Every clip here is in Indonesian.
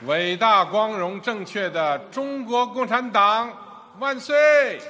伟大、光荣、正确的中国共产党万岁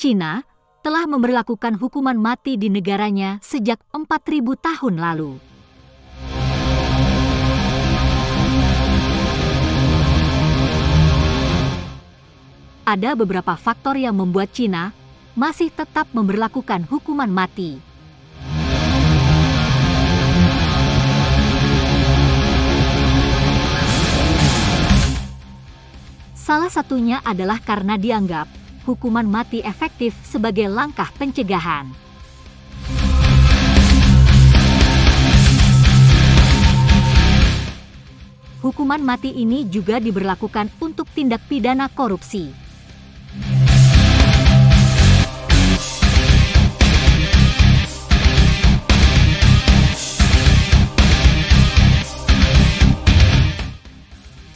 ！Cina telah memberlakukan hukuman mati di negaranya sejak 4.000 tahun lalu. Ada beberapa faktor yang membuat Cina masih tetap memberlakukan hukuman mati. Salah satunya adalah karena dianggap hukuman mati efektif sebagai langkah pencegahan. Hukuman mati ini juga diberlakukan untuk tindak pidana korupsi.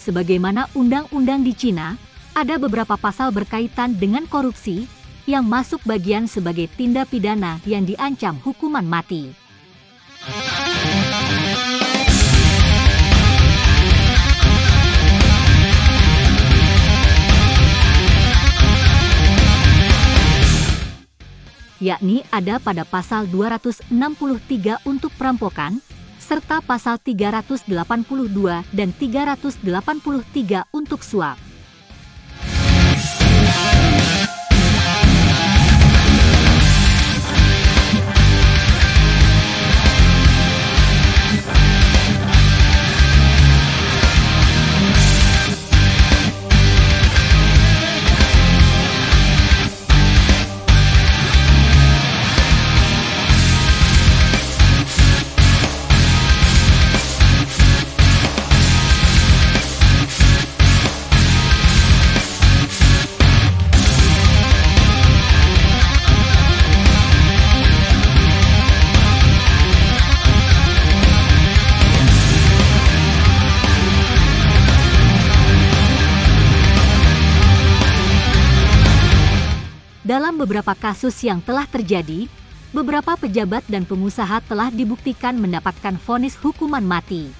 Sebagaimana undang-undang di Cina, ada beberapa pasal berkaitan dengan korupsi yang masuk bagian sebagai tindak pidana yang diancam hukuman mati. Yakni ada pada pasal 263 untuk perampokan, serta pasal 382 dan 383 untuk suap. Dalam beberapa kasus yang telah terjadi, beberapa pejabat dan pengusaha telah dibuktikan mendapatkan vonis hukuman mati.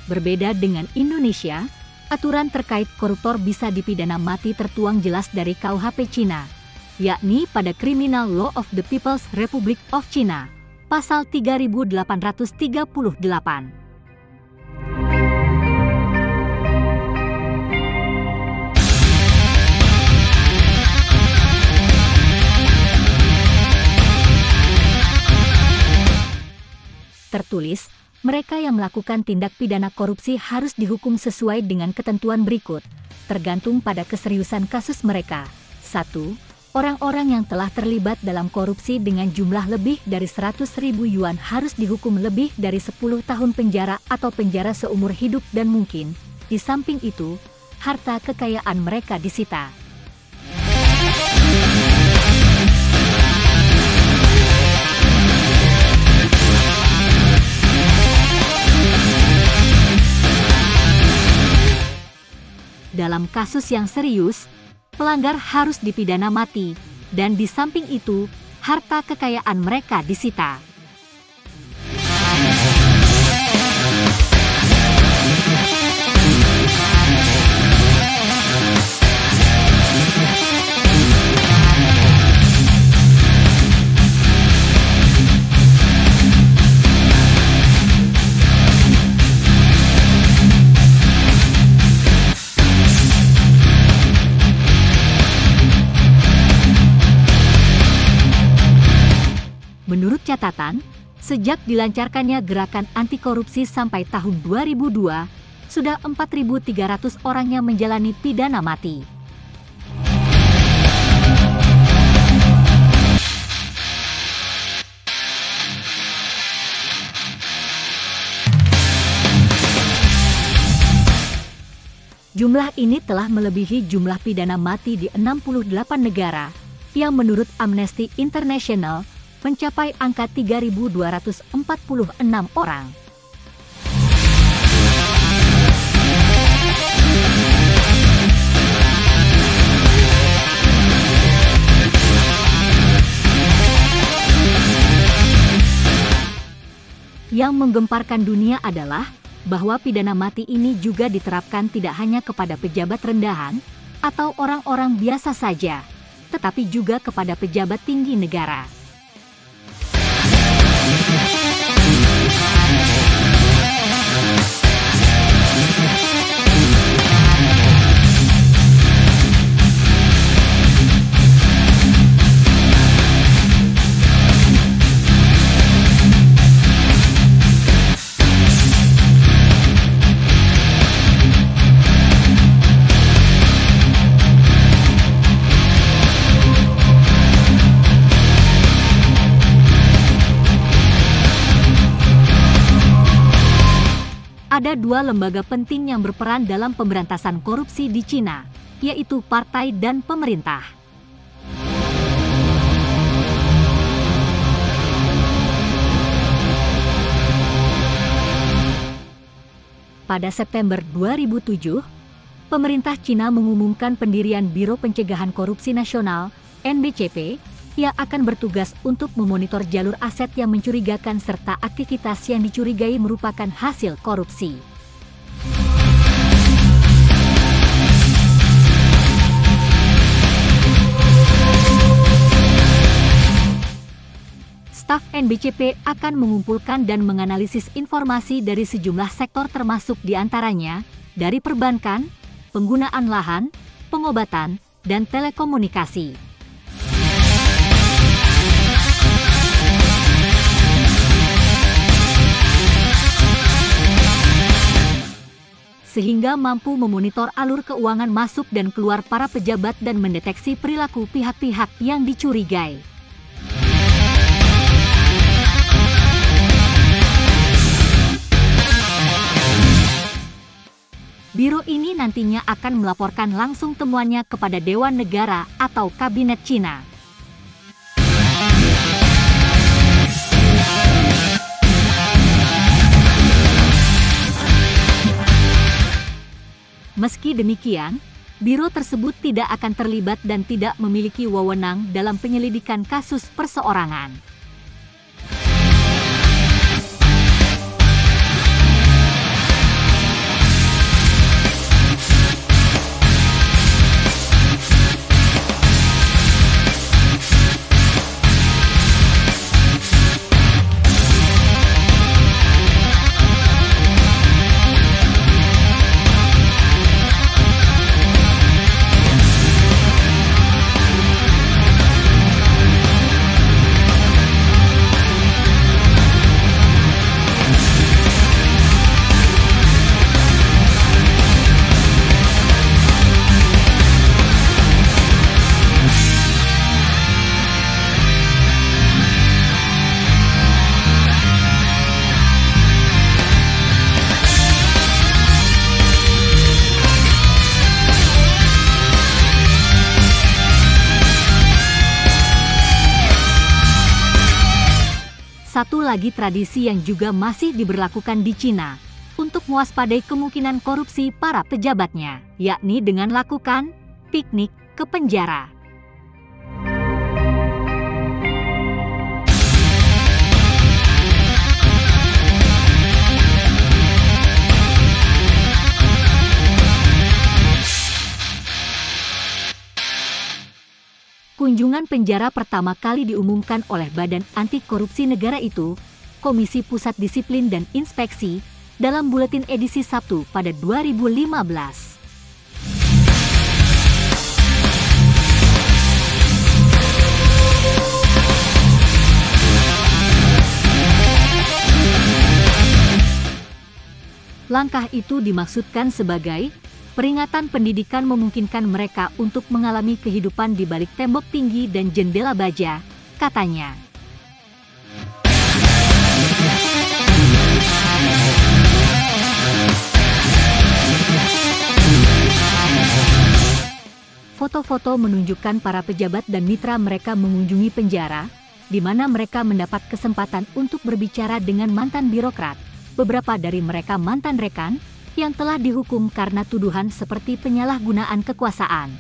Berbeda dengan Indonesia, aturan terkait koruptor bisa dipidana mati tertuang jelas dari KUHP Cina, yakni pada Criminal Law of the People's Republic of China, pasal 3838. Tertulis, mereka yang melakukan tindak pidana korupsi harus dihukum sesuai dengan ketentuan berikut, tergantung pada keseriusan kasus mereka. 1. Orang-orang yang telah terlibat dalam korupsi dengan jumlah lebih dari 100.000 yuan harus dihukum lebih dari 10 tahun penjara atau penjara seumur hidup dan mungkin, di samping itu, harta kekayaan mereka disita. Dalam kasus yang serius, pelanggar harus dipidana mati, dan di samping itu, harta kekayaan mereka disita. Menurut catatan, sejak dilancarkannya gerakan anti korupsi sampai tahun 2002, sudah 4.300 orang yang menjalani pidana mati. Jumlah ini telah melebihi jumlah pidana mati di 68 negara, yang menurut Amnesty International mencapai angka 3.246 orang. Yang menggemparkan dunia adalah bahwa pidana mati ini juga diterapkan tidak hanya kepada pejabat rendahan atau orang-orang biasa saja, tetapi juga kepada pejabat tinggi negara. Ada dua lembaga penting yang berperan dalam pemberantasan korupsi di Cina, yaitu partai dan pemerintah. Pada September 2007, pemerintah Cina mengumumkan pendirian Biro Pencegahan Korupsi Nasional (NBCP) yang akan bertugas untuk memonitor jalur aset yang mencurigakan serta aktivitas yang dicurigai merupakan hasil korupsi. Staf NBCP akan mengumpulkan dan menganalisis informasi dari sejumlah sektor termasuk diantaranya dari perbankan, penggunaan lahan, pengobatan, dan telekomunikasi. Sehingga mampu memonitor alur keuangan masuk dan keluar para pejabat dan mendeteksi perilaku pihak-pihak yang dicurigai. Biro ini nantinya akan melaporkan langsung temuannya kepada Dewan Negara atau Kabinet Cina. Meski demikian, biro tersebut tidak akan terlibat dan tidak memiliki wewenang dalam penyelidikan kasus perseorangan. Satu lagi tradisi yang juga masih diberlakukan di Cina untuk mewaspadai kemungkinan korupsi para pejabatnya, yakni dengan lakukan piknik ke penjara. Kunjungan penjara pertama kali diumumkan oleh Badan Anti Korupsi Negara itu, Komisi Pusat Disiplin dan Inspeksi, dalam buletin edisi Sabtu pada 2015. Langkah itu dimaksudkan sebagai peringatan pendidikan memungkinkan mereka untuk mengalami kehidupan di balik tembok tinggi dan jendela baja, katanya. Foto-foto menunjukkan para pejabat dan mitra mereka mengunjungi penjara, di mana mereka mendapat kesempatan untuk berbicara dengan mantan birokrat. Beberapa dari mereka mantan rekan yang telah dihukum karena tuduhan seperti penyalahgunaan kekuasaan.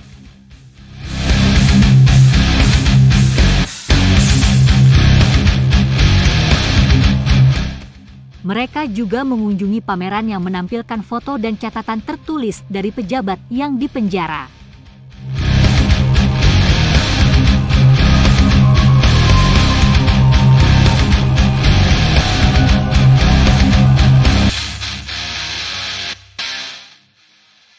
Mereka juga mengunjungi pameran yang menampilkan foto dan catatan tertulis dari pejabat yang dipenjara.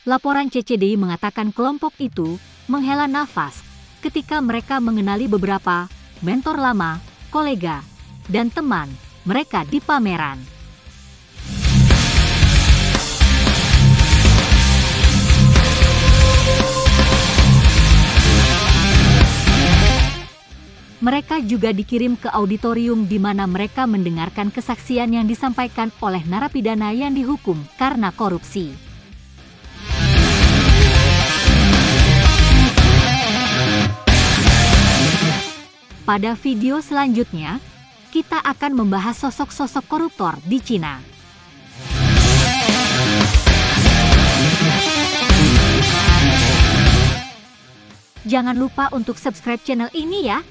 Laporan CCDI mengatakan kelompok itu menghela nafas ketika mereka mengenali beberapa mentor lama, kolega, dan teman mereka di pameran. Mereka juga dikirim ke auditorium di mana mereka mendengarkan kesaksian yang disampaikan oleh narapidana yang dihukum karena korupsi. Pada video selanjutnya, kita akan membahas sosok-sosok koruptor di Cina. Jangan lupa untuk subscribe channel ini ya.